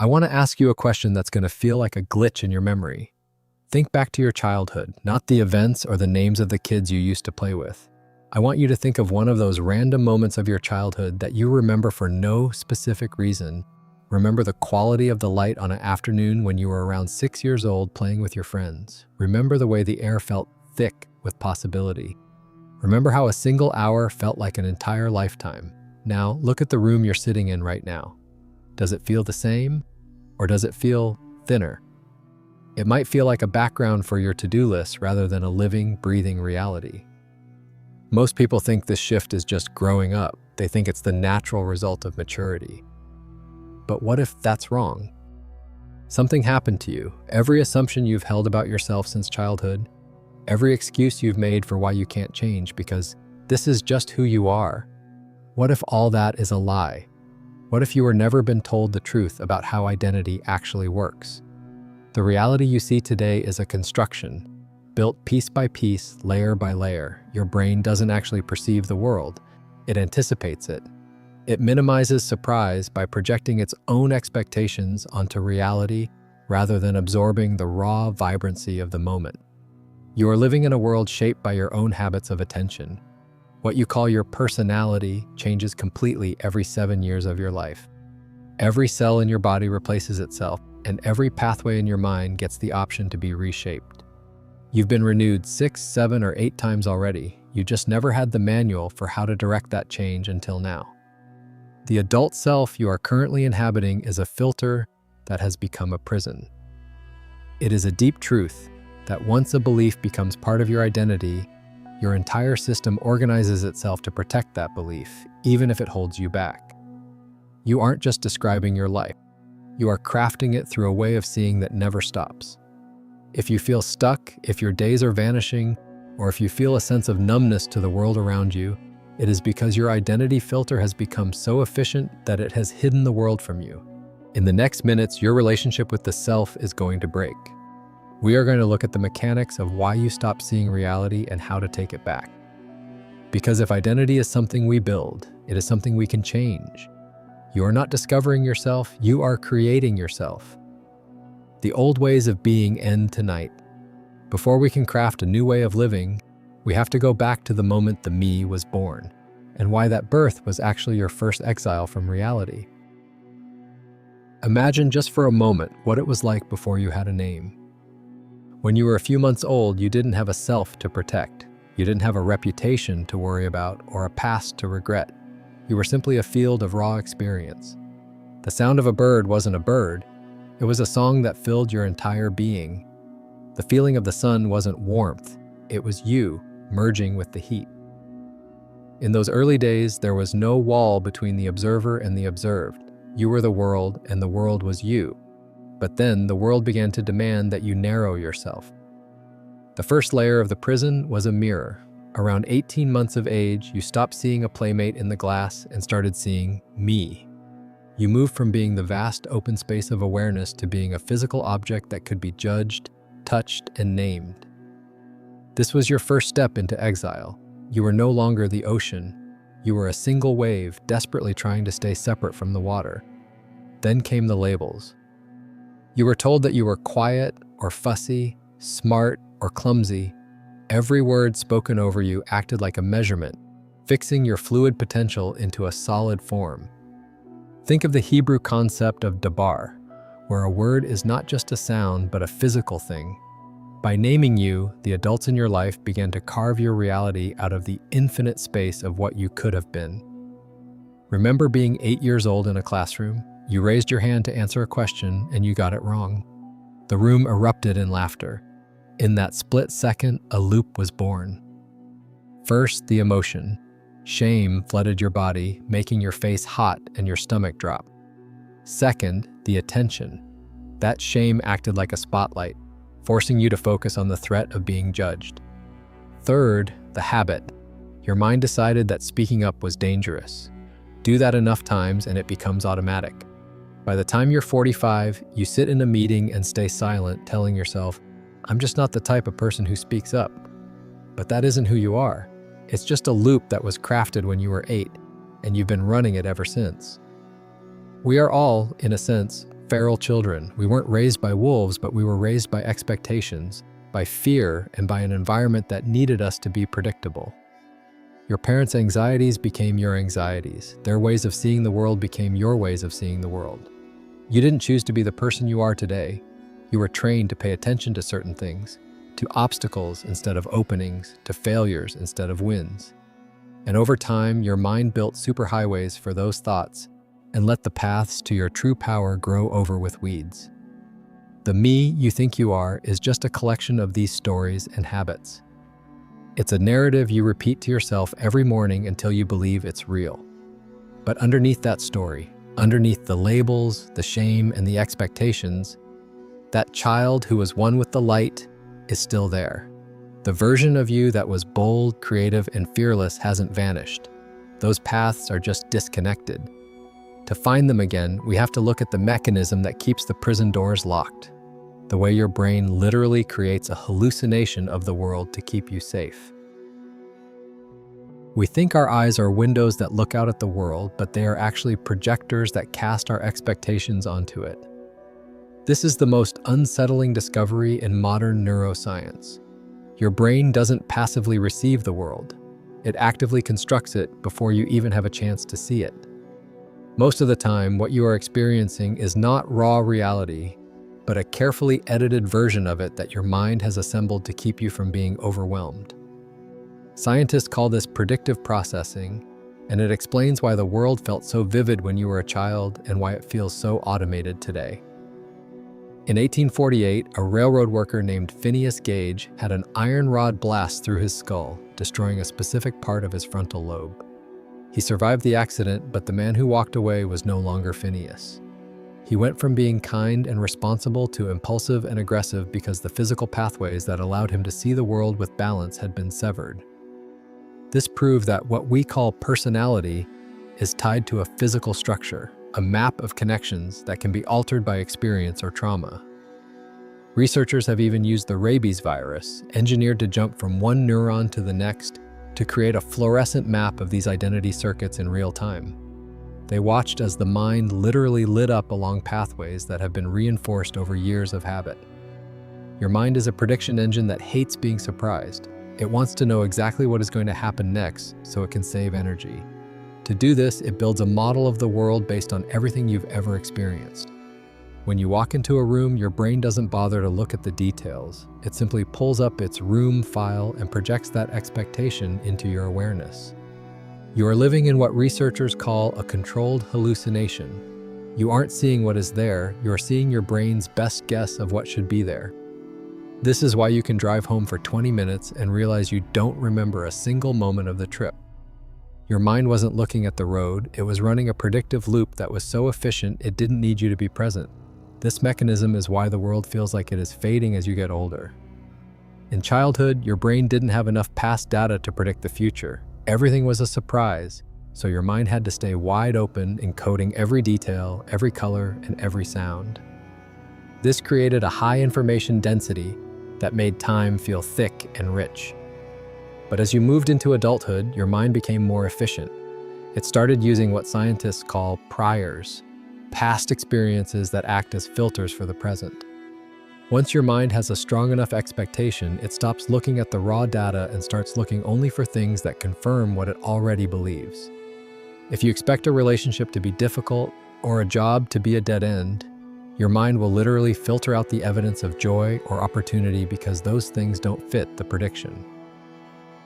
I want to ask you a question that's going to feel like a glitch in your memory. Think back to your childhood, not the events or the names of the kids you used to play with. I want you to think of one of those random moments of your childhood that you remember for no specific reason. Remember the quality of the light on an afternoon when you were around 6 years old playing with your friends. Remember the way the air felt thick with possibility. Remember how a single hour felt like an entire lifetime. Now, look at the room you're sitting in right now. Does it feel the same, or does it feel thinner? It might feel like a background for your to-do list rather than a living, breathing reality. Most people think this shift is just growing up. They think it's the natural result of maturity. But what if that's wrong? Something happened to you. Every assumption you've held about yourself since childhood, every excuse you've made for why you can't change because this is just who you are. What if all that is a lie? What if you were never been told the truth about how identity actually works? The reality you see today is a construction, built piece by piece, layer by layer. Your brain doesn't actually perceive the world. It anticipates it. It minimizes surprise by projecting its own expectations onto reality rather than absorbing the raw vibrancy of the moment. You are living in a world shaped by your own habits of attention. What you call your personality changes completely every 7 years of your life. Every cell in your body replaces itself, and every pathway in your mind gets the option to be reshaped. You've been renewed 6, 7, or 8 times already. You just never had the manual for how to direct that change until now. The adult self you are currently inhabiting is a filter that has become a prison. It is a deep truth that once a belief becomes part of your identity, your entire system organizes itself to protect that belief, even if it holds you back. You aren't just describing your life. You are crafting it through a way of seeing that never stops. If you feel stuck, if your days are vanishing, or if you feel a sense of numbness to the world around you, it is because your identity filter has become so efficient that it has hidden the world from you. In the next minutes, your relationship with the self is going to break. We are going to look at the mechanics of why you stop seeing reality and how to take it back. Because if identity is something we build, it is something we can change. You are not discovering yourself, you are creating yourself. The old ways of being end tonight. Before we can craft a new way of living, we have to go back to the moment the me was born, and why that birth was actually your first exile from reality. Imagine just for a moment what it was like before you had a name. When you were a few months old, you didn't have a self to protect. You didn't have a reputation to worry about or a past to regret. You were simply a field of raw experience. The sound of a bird wasn't a bird. It was a song that filled your entire being. The feeling of the sun wasn't warmth. It was you merging with the heat. In those early days, there was no wall between the observer and the observed. You were the world, and the world was you. But then the world began to demand that you narrow yourself. The first layer of the prison was a mirror. Around 18 months of age, you stopped seeing a playmate in the glass and started seeing me. You moved from being the vast open space of awareness to being a physical object that could be judged, touched, and named. This was your first step into exile. You were no longer the ocean. You were a single wave, desperately trying to stay separate from the water. Then came the labels. You were told that you were quiet or fussy, smart or clumsy. Every word spoken over you acted like a measurement, fixing your fluid potential into a solid form. Think of the Hebrew concept of dabar, where a word is not just a sound but a physical thing. By naming you, the adults in your life began to carve your reality out of the infinite space of what you could have been. Remember being 8 years old in a classroom? You raised your hand to answer a question and you got it wrong. The room erupted in laughter. In that split second, a loop was born. First, the emotion. Shame flooded your body, making your face hot and your stomach drop. Second, the attention. That shame acted like a spotlight, forcing you to focus on the threat of being judged. Third, the habit. Your mind decided that speaking up was dangerous. Do that enough times and it becomes automatic. By the time you're 45, you sit in a meeting and stay silent, telling yourself, "I'm just not the type of person who speaks up." But that isn't who you are. It's just a loop that was crafted when you were 8, and you've been running it ever since. We are all, in a sense, feral children. We weren't raised by wolves, but we were raised by expectations, by fear, and by an environment that needed us to be predictable. Your parents' anxieties became your anxieties. Their ways of seeing the world became your ways of seeing the world. You didn't choose to be the person you are today. You were trained to pay attention to certain things, to obstacles instead of openings, to failures instead of wins. And over time, your mind built superhighways for those thoughts and let the paths to your true power grow over with weeds. The me you think you are is just a collection of these stories and habits. It's a narrative you repeat to yourself every morning until you believe it's real. But underneath that story, underneath the labels, the shame, and the expectations, that child who was one with the light is still there. The version of you that was bold, creative, and fearless hasn't vanished. Those paths are just disconnected. To find them again, we have to look at the mechanism that keeps the prison doors locked. The way your brain literally creates a hallucination of the world to keep you safe. We think our eyes are windows that look out at the world, but they are actually projectors that cast our expectations onto it. This is the most unsettling discovery in modern neuroscience. Your brain doesn't passively receive the world. It actively constructs it before you even have a chance to see it. Most of the time, what you are experiencing is not raw reality, but a carefully edited version of it that your mind has assembled to keep you from being overwhelmed. Scientists call this predictive processing, and it explains why the world felt so vivid when you were a child and why it feels so automated today. In 1848, a railroad worker named Phineas Gage had an iron rod blast through his skull, destroying a specific part of his frontal lobe. He survived the accident, but the man who walked away was no longer Phineas. He went from being kind and responsible to impulsive and aggressive because the physical pathways that allowed him to see the world with balance had been severed. This proved that what we call personality is tied to a physical structure, a map of connections that can be altered by experience or trauma. Researchers have even used the rabies virus, engineered to jump from one neuron to the next, to create a fluorescent map of these identity circuits in real time. They watched as the mind literally lit up along pathways that have been reinforced over years of habit. Your mind is a prediction engine that hates being surprised. It wants to know exactly what is going to happen next so it can save energy. To do this, it builds a model of the world based on everything you've ever experienced. When you walk into a room, your brain doesn't bother to look at the details. It simply pulls up its room file and projects that expectation into your awareness. You are living in what researchers call a controlled hallucination. You aren't seeing what is there, you are seeing your brain's best guess of what should be there. This is why you can drive home for 20 minutes and realize you don't remember a single moment of the trip. Your mind wasn't looking at the road, it was running a predictive loop that was so efficient it didn't need you to be present. This mechanism is why the world feels like it is fading as you get older. In childhood, your brain didn't have enough past data to predict the future. Everything was a surprise, so your mind had to stay wide open, encoding every detail, every color, and every sound. This created a high information density that made time feel thick and rich. But as you moved into adulthood, your mind became more efficient. It started using what scientists call priors, past experiences that act as filters for the present. Once your mind has a strong enough expectation, it stops looking at the raw data and starts looking only for things that confirm what it already believes. If you expect a relationship to be difficult or a job to be a dead end, your mind will literally filter out the evidence of joy or opportunity because those things don't fit the prediction.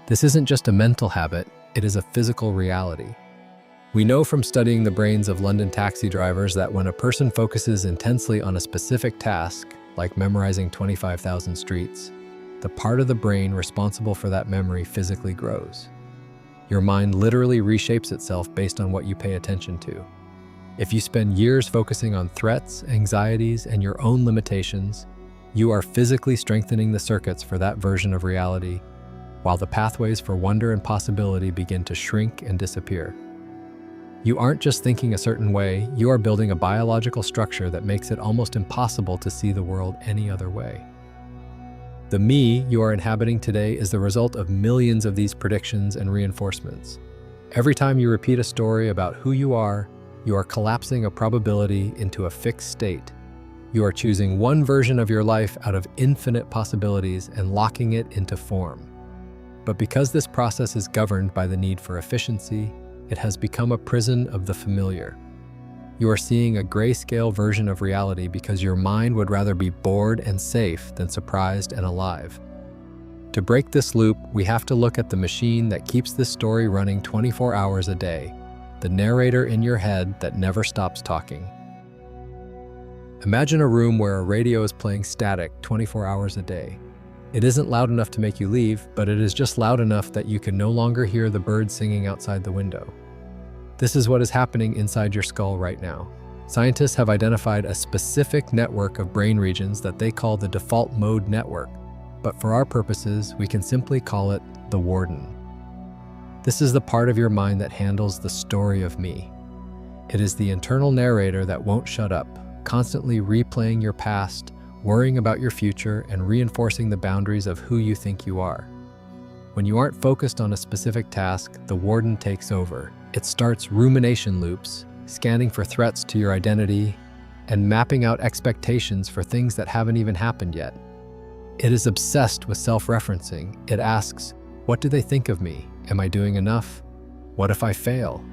This isn't just a mental habit, it is a physical reality. We know from studying the brains of London taxi drivers that when a person focuses intensely on a specific task, like memorizing 25,000 streets, the part of the brain responsible for that memory physically grows. Your mind literally reshapes itself based on what you pay attention to. If you spend years focusing on threats, anxieties, and your own limitations, you are physically strengthening the circuits for that version of reality, while the pathways for wonder and possibility begin to shrink and disappear. You aren't just thinking a certain way, you are building a biological structure that makes it almost impossible to see the world any other way. The me you are inhabiting today is the result of millions of these predictions and reinforcements. Every time you repeat a story about who you are collapsing a probability into a fixed state, You are choosing one version of your life out of infinite possibilities and locking it into form. But because this process is governed by the need for efficiency, it has become a prison of the familiar. You are seeing a grayscale version of reality because your mind would rather be bored and safe than surprised and alive. To break this loop, we have to look at the machine that keeps this story running 24 hours a day, the narrator in your head that never stops talking. Imagine a room where a radio is playing static 24 hours a day. It isn't loud enough to make you leave, but it is just loud enough that you can no longer hear the birds singing outside the window. This is what is happening inside your skull right now. Scientists have identified a specific network of brain regions that they call the default mode network, but for our purposes, we can simply call it the warden. This is the part of your mind that handles the story of me. It is the internal narrator that won't shut up, constantly replaying your past, worrying about your future, and reinforcing the boundaries of who you think you are. When you aren't focused on a specific task, the warden takes over. It starts rumination loops, scanning for threats to your identity, and mapping out expectations for things that haven't even happened yet. It is obsessed with self-referencing. It asks, what do they think of me? Am I doing enough? What if I fail?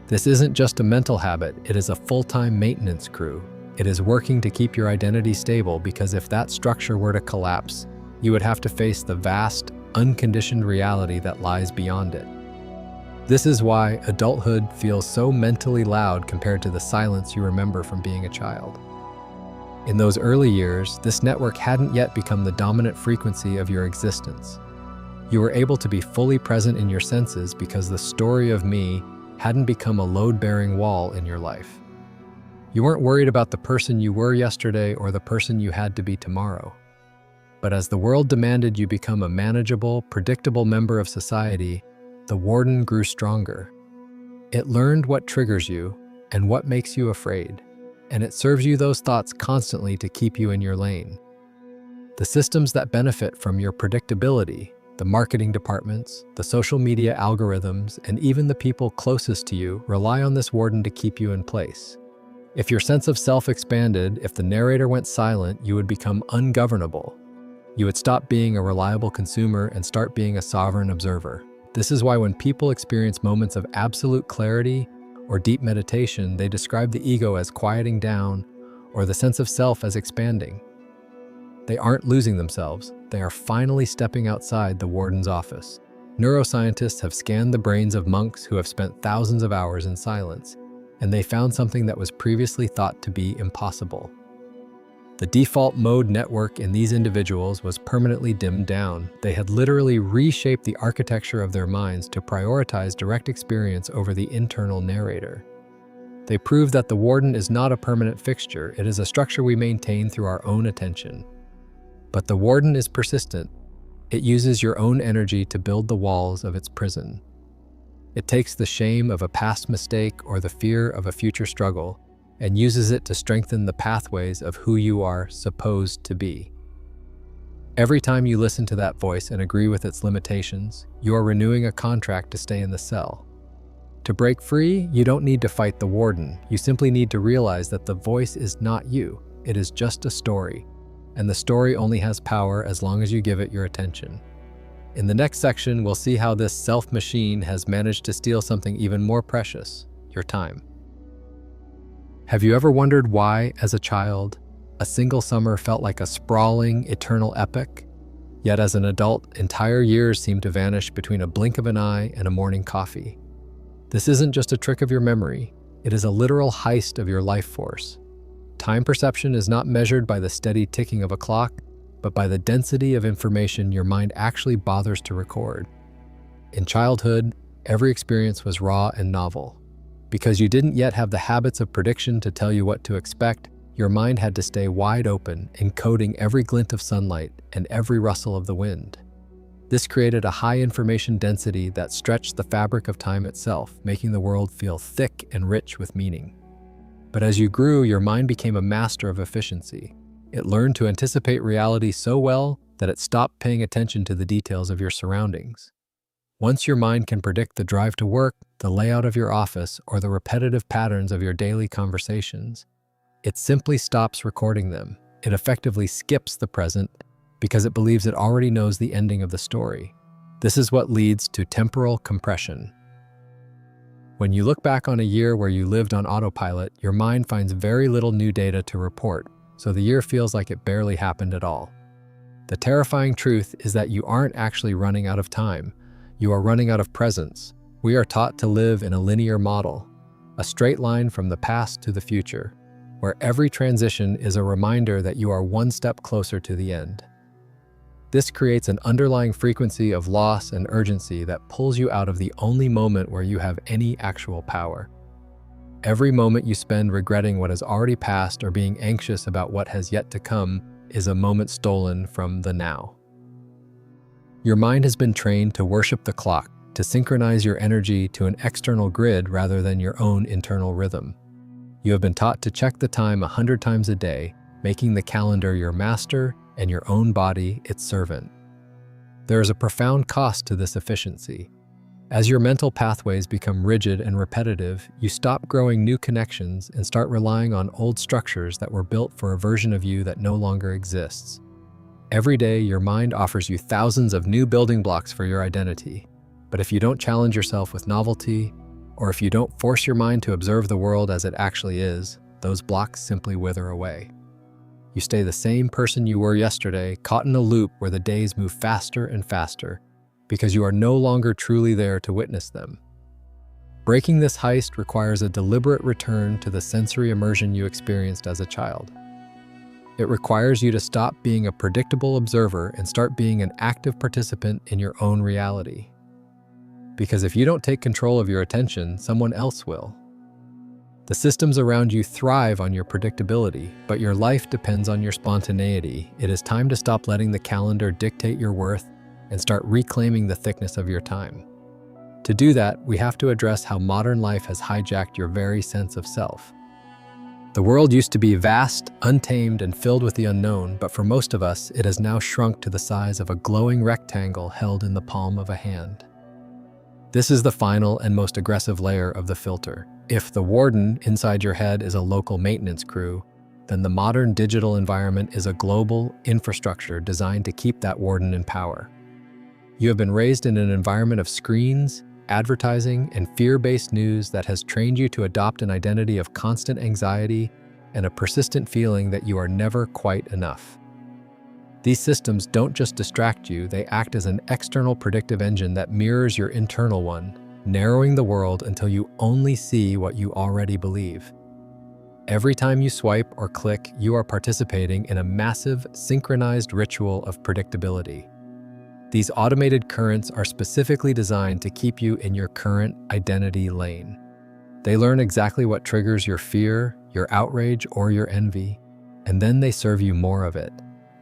This isn't just a mental habit, it is a full-time maintenance crew. It is working to keep your identity stable because if that structure were to collapse, you would have to face the vast, unconditioned reality that lies beyond it. This is why adulthood feels so mentally loud compared to the silence you remember from being a child. In those early years, this network hadn't yet become the dominant frequency of your existence. You were able to be fully present in your senses because the story of me hadn't become a load-bearing wall in your life. You weren't worried about the person you were yesterday or the person you had to be tomorrow. But as the world demanded you become a manageable, predictable member of society, the warden grew stronger. It learned what triggers you and what makes you afraid, and it serves you those thoughts constantly to keep you in your lane. The systems that benefit from your predictability, the marketing departments, the social media algorithms, and even the people closest to you rely on this warden to keep you in place. If your sense of self expanded, if the narrator went silent, you would become ungovernable. You would stop being a reliable consumer and start being a sovereign observer. This is why when people experience moments of absolute clarity or deep meditation, they describe the ego as quieting down or the sense of self as expanding. They aren't losing themselves, they are finally stepping outside the warden's office. Neuroscientists have scanned the brains of monks who have spent thousands of hours in silence, and they found something that was previously thought to be impossible. The default mode network in these individuals was permanently dimmed down. They had literally reshaped the architecture of their minds to prioritize direct experience over the internal narrator. They proved that the warden is not a permanent fixture, it is a structure we maintain through our own attention. But the warden is persistent. It uses your own energy to build the walls of its prison. It takes the shame of a past mistake or the fear of a future struggle and uses it to strengthen the pathways of who you are supposed to be. Every time you listen to that voice and agree with its limitations, you are renewing a contract to stay in the cell. To break free, you don't need to fight the warden. You simply need to realize that the voice is not you. It is just a story, and the story only has power as long as you give it your attention. In the next section, we'll see how this self-machine has managed to steal something even more precious, your time. Have you ever wondered why, as a child, a single summer felt like a sprawling, eternal epic? Yet as an adult, entire years seem to vanish between a blink of an eye and a morning coffee. This isn't just a trick of your memory, it is a literal heist of your life force. Time perception is not measured by the steady ticking of a clock, but by the density of information your mind actually bothers to record. In childhood, every experience was raw and novel. Because you didn't yet have the habits of prediction to tell you what to expect, your mind had to stay wide open, encoding every glint of sunlight and every rustle of the wind. This created a high information density that stretched the fabric of time itself, making the world feel thick and rich with meaning. But as you grew, your mind became a master of efficiency. It learned to anticipate reality so well that it stopped paying attention to the details of your surroundings. Once your mind can predict the drive to work, the layout of your office, or the repetitive patterns of your daily conversations, It simply stops recording them. It effectively skips the present because it believes it already knows the ending of the story. This is what leads to temporal compression. When you look back on a year where you lived on autopilot, your mind finds very little new data to report, so the year feels like it barely happened at all. The terrifying truth is that you aren't actually running out of time. You are running out of presence. We are taught to live in a linear model, a straight line from the past to the future, where every transition is a reminder that you are one step closer to the end. This creates an underlying frequency of loss and urgency that pulls you out of the only moment where you have any actual power. Every moment you spend regretting what has already passed or being anxious about what has yet to come is a moment stolen from the now. Your mind has been trained to worship the clock, to synchronize your energy to an external grid rather than your own internal rhythm. You have been taught to check the time 100 times a day, making the calendar your master and your own body its servant. There is a profound cost to this efficiency. As your mental pathways become rigid and repetitive, you stop growing new connections and start relying on old structures that were built for a version of you that no longer exists. Every day, your mind offers you thousands of new building blocks for your identity. But if you don't challenge yourself with novelty, or if you don't force your mind to observe the world as it actually is, those blocks simply wither away. You stay the same person you were yesterday, caught in a loop where the days move faster and faster, because you are no longer truly there to witness them. Breaking this heist requires a deliberate return to the sensory immersion you experienced as a child. It requires you to stop being a predictable observer and start being an active participant in your own reality. Because if you don't take control of your attention, someone else will. The systems around you thrive on your predictability, but your life depends on your spontaneity. It is time to stop letting the calendar dictate your worth and start reclaiming the thickness of your time. To do that, we have to address how modern life has hijacked your very sense of self. The world used to be vast, untamed, and filled with the unknown, but for most of us, it has now shrunk to the size of a glowing rectangle held in the palm of a hand. This is the final and most aggressive layer of the filter. If the warden inside your head is a local maintenance crew, then the modern digital environment is a global infrastructure designed to keep that warden in power. You have been raised in an environment of screens, advertising, and fear-based news that has trained you to adopt an identity of constant anxiety and a persistent feeling that you are never quite enough. These systems don't just distract you, they act as an external predictive engine that mirrors your internal one, narrowing the world until you only see what you already believe. Every time you swipe or click, you are participating in a massive, synchronized ritual of predictability. These automated currents are specifically designed to keep you in your current identity lane. They learn exactly what triggers your fear, your outrage, or your envy, and then they serve you more of it,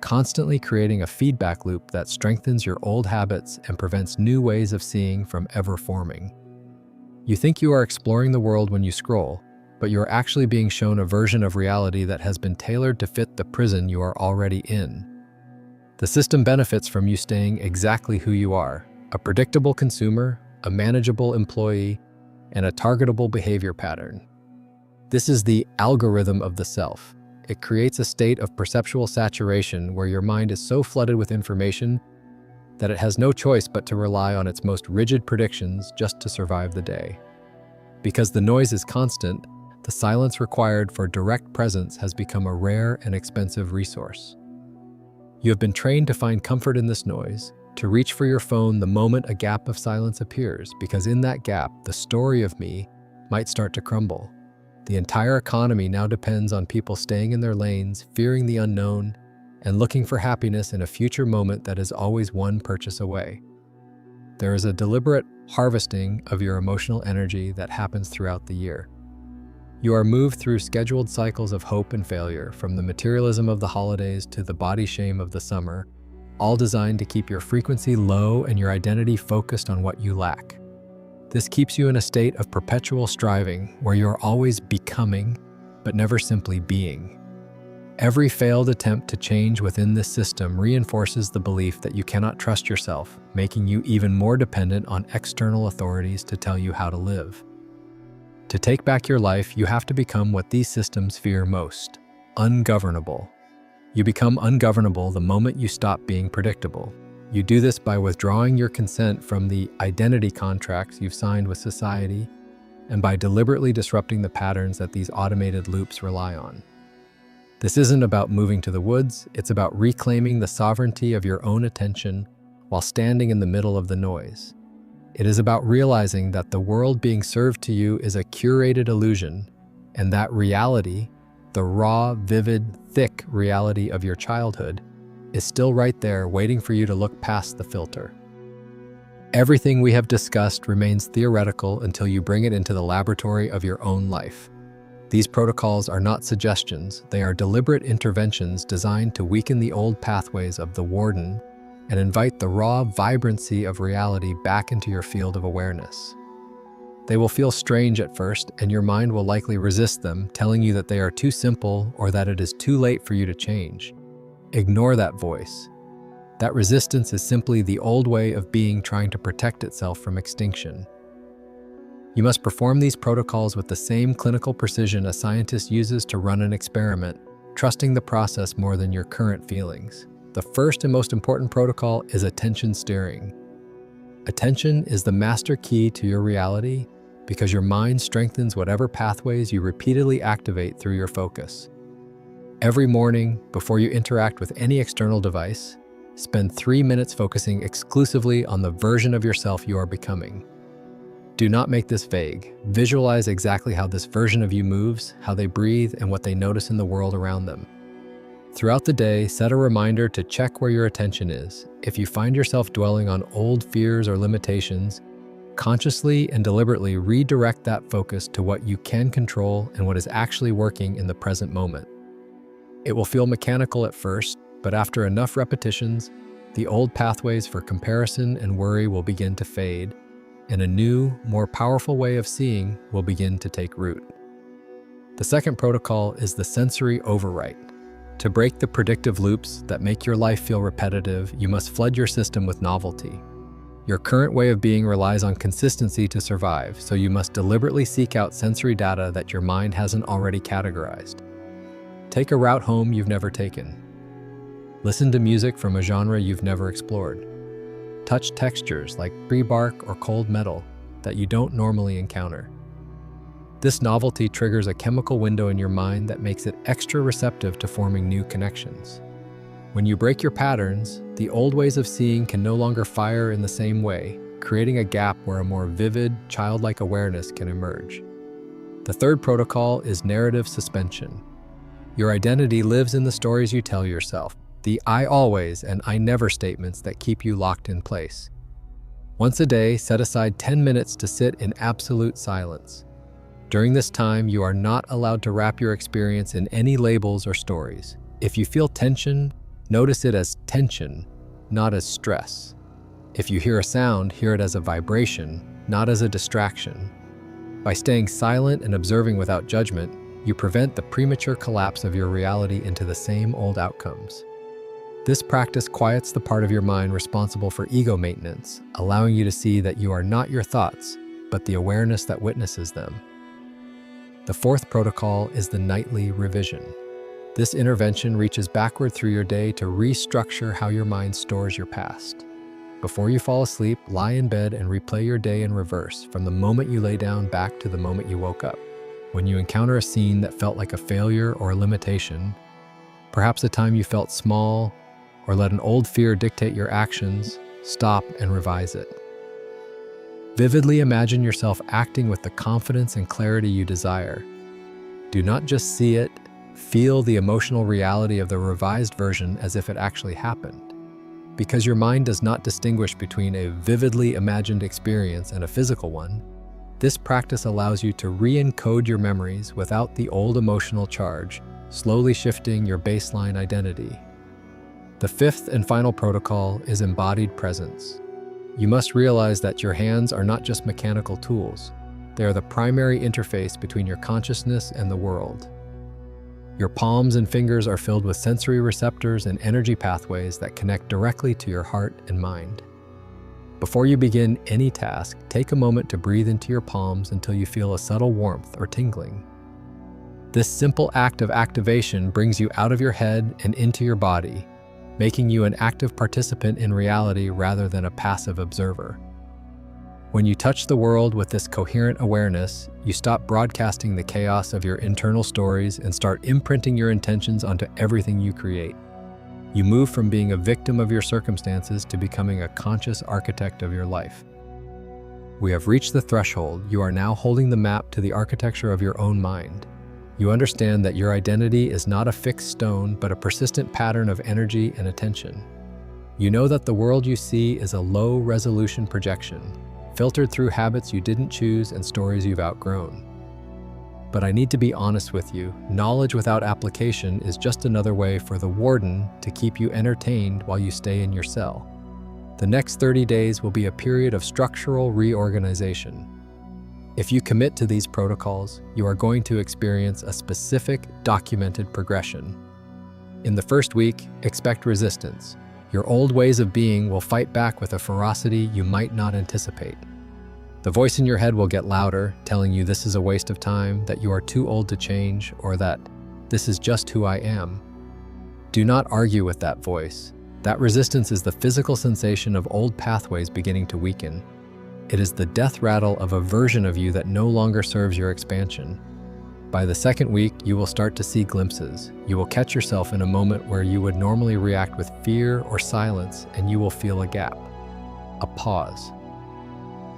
constantly creating a feedback loop that strengthens your old habits and prevents new ways of seeing from ever forming. You think you are exploring the world when you scroll, but you are actually being shown a version of reality that has been tailored to fit the prison you are already in. The system benefits from you staying exactly who you are, a predictable consumer, a manageable employee, and a targetable behavior pattern. This is the algorithm of the self. It creates a state of perceptual saturation where your mind is so flooded with information that it has no choice but to rely on its most rigid predictions just to survive the day. Because the noise is constant, the silence required for direct presence has become a rare and expensive resource. You have been trained to find comfort in this noise, to reach for your phone the moment a gap of silence appears, because in that gap, the story of me might start to crumble. The entire economy now depends on people staying in their lanes, fearing the unknown, and looking for happiness in a future moment that is always one purchase away. There is a deliberate harvesting of your emotional energy that happens throughout the year. You are moved through scheduled cycles of hope and failure, from the materialism of the holidays to the body shame of the summer, all designed to keep your frequency low and your identity focused on what you lack. This keeps you in a state of perpetual striving, where you are always becoming, but never simply being. Every failed attempt to change within this system reinforces the belief that you cannot trust yourself, making you even more dependent on external authorities to tell you how to live. To take back your life, you have to become what these systems fear most: ungovernable. You become ungovernable the moment you stop being predictable. You do this by withdrawing your consent from the identity contracts you've signed with society and by deliberately disrupting the patterns that these automated loops rely on. This isn't about moving to the woods, it's about reclaiming the sovereignty of your own attention while standing in the middle of the noise. It is about realizing that the world being served to you is a curated illusion, and that reality, the raw, vivid, thick reality of your childhood, is still right there waiting for you to look past the filter. Everything we have discussed remains theoretical until you bring it into the laboratory of your own life. These protocols are not suggestions, they are deliberate interventions designed to weaken the old pathways of the warden and invite the raw vibrancy of reality back into your field of awareness. They will feel strange at first, and your mind will likely resist them, telling you that they are too simple or that it is too late for you to change. Ignore that voice. That resistance is simply the old way of being trying to protect itself from extinction. You must perform these protocols with the same clinical precision a scientist uses to run an experiment, trusting the process more than your current feelings. The first and most important protocol is attention steering. Attention is the master key to your reality because your mind strengthens whatever pathways you repeatedly activate through your focus. Every morning, before you interact with any external device, spend 3 minutes focusing exclusively on the version of yourself you are becoming. Do not make this vague. Visualize exactly how this version of you moves, how they breathe, and what they notice in the world around them. Throughout the day, set a reminder to check where your attention is. If you find yourself dwelling on old fears or limitations, consciously and deliberately redirect that focus to what you can control and what is actually working in the present moment. It will feel mechanical at first, but after enough repetitions, the old pathways for comparison and worry will begin to fade, and a new, more powerful way of seeing will begin to take root. The second protocol is the sensory overwrite. To break the predictive loops that make your life feel repetitive, you must flood your system with novelty. Your current way of being relies on consistency to survive, so you must deliberately seek out sensory data that your mind hasn't already categorized. Take a route home you've never taken. Listen to music from a genre you've never explored. Touch textures like tree bark or cold metal that you don't normally encounter. This novelty triggers a chemical window in your mind that makes it extra receptive to forming new connections. When you break your patterns, the old ways of seeing can no longer fire in the same way, creating a gap where a more vivid, childlike awareness can emerge. The third protocol is narrative suspension. Your identity lives in the stories you tell yourself, the I always and I never statements that keep you locked in place. Once a day, set aside 10 minutes to sit in absolute silence. During this time, you are not allowed to wrap your experience in any labels or stories. If you feel tension, notice it as tension, not as stress. If you hear a sound, hear it as a vibration, not as a distraction. By staying silent and observing without judgment, you prevent the premature collapse of your reality into the same old outcomes. This practice quiets the part of your mind responsible for ego maintenance, allowing you to see that you are not your thoughts, but the awareness that witnesses them. The fourth protocol is the nightly revision. This intervention reaches backward through your day to restructure how your mind stores your past. Before you fall asleep, lie in bed and replay your day in reverse, from the moment you lay down back to the moment you woke up. When you encounter a scene that felt like a failure or a limitation, perhaps a time you felt small, or let an old fear dictate your actions, stop and revise it. Vividly imagine yourself acting with the confidence and clarity you desire. Do not just see it, feel the emotional reality of the revised version as if it actually happened. Because your mind does not distinguish between a vividly imagined experience and a physical one, this practice allows you to re-encode your memories without the old emotional charge, slowly shifting your baseline identity. The fifth and final protocol is embodied presence. You must realize that your hands are not just mechanical tools. They are the primary interface between your consciousness and the world. Your palms and fingers are filled with sensory receptors and energy pathways that connect directly to your heart and mind. Before you begin any task, take a moment to breathe into your palms until you feel a subtle warmth or tingling. This simple act of activation brings you out of your head and into your body, making you an active participant in reality rather than a passive observer. When you touch the world with this coherent awareness, you stop broadcasting the chaos of your internal stories and start imprinting your intentions onto everything you create. You move from being a victim of your circumstances to becoming a conscious architect of your life. We have reached the threshold. You are now holding the map to the architecture of your own mind. You understand that your identity is not a fixed stone, but a persistent pattern of energy and attention. You know that the world you see is a low-resolution projection, filtered through habits you didn't choose and stories you've outgrown. But I need to be honest with you, knowledge without application is just another way for the warden to keep you entertained while you stay in your cell. The next 30 days will be a period of structural reorganization. If you commit to these protocols, you are going to experience a specific, documented progression. In the first week, expect resistance. Your old ways of being will fight back with a ferocity you might not anticipate. The voice in your head will get louder, telling you this is a waste of time, that you are too old to change, or that this is just who I am. Do not argue with that voice. That resistance is the physical sensation of old pathways beginning to weaken. It is the death rattle of a version of you that no longer serves your expansion. By the second week, you will start to see glimpses. You will catch yourself in a moment where you would normally react with fear or silence, and you will feel a gap, a pause.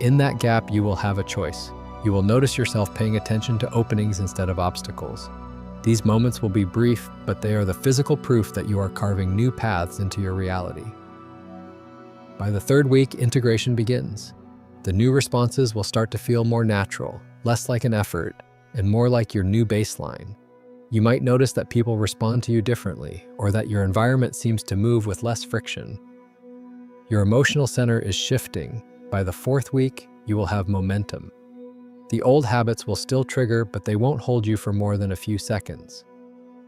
In that gap, you will have a choice. You will notice yourself paying attention to openings instead of obstacles. These moments will be brief, but they are the physical proof that you are carving new paths into your reality. By the third week, integration begins. The new responses will start to feel more natural, less like an effort, and more like your new baseline. You might notice that people respond to you differently, or that your environment seems to move with less friction. Your emotional center is shifting. By the fourth week, you will have momentum. The old habits will still trigger, but they won't hold you for more than a few seconds.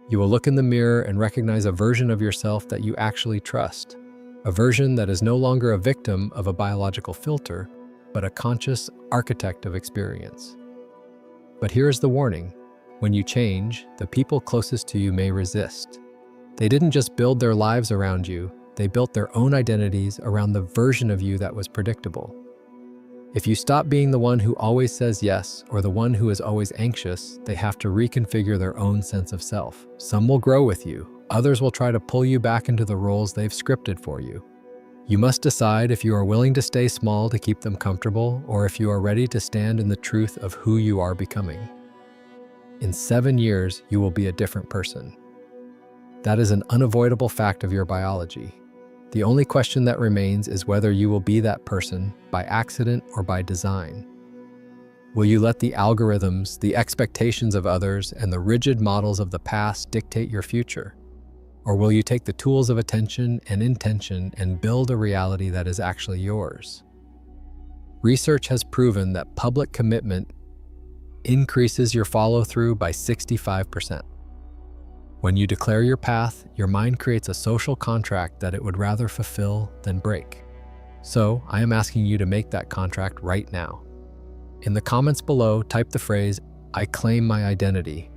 You will look in the mirror and recognize a version of yourself that you actually trust, a version that is no longer a victim of a biological filter, but a conscious architect of experience. But here is the warning. When you change, the people closest to you may resist. They didn't just build their lives around you, they built their own identities around the version of you that was predictable. If you stop being the one who always says yes or the one who is always anxious, they have to reconfigure their own sense of self. Some will grow with you, others will try to pull you back into the roles they've scripted for you. You must decide if you are willing to stay small to keep them comfortable, or if you are ready to stand in the truth of who you are becoming. In 7 years, you will be a different person. That is an unavoidable fact of your biology. The only question that remains is whether you will be that person by accident or by design. Will you let the algorithms, the expectations of others, and the rigid models of the past dictate your future? Or will you take the tools of attention and intention and build a reality that is actually yours? Research has proven that public commitment increases your follow-through by 65%. When you declare your path, your mind creates a social contract that it would rather fulfill than break. So, I am asking you to make that contract right now. In the comments below, type the phrase, "I claim my identity."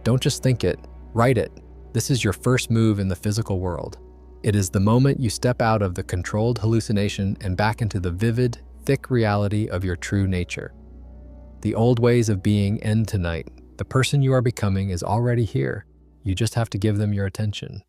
Don't just think it, write it. This is your first move in the physical world. It is the moment you step out of the controlled hallucination and back into the vivid, thick reality of your true nature. The old ways of being end tonight. The person you are becoming is already here. You just have to give them your attention.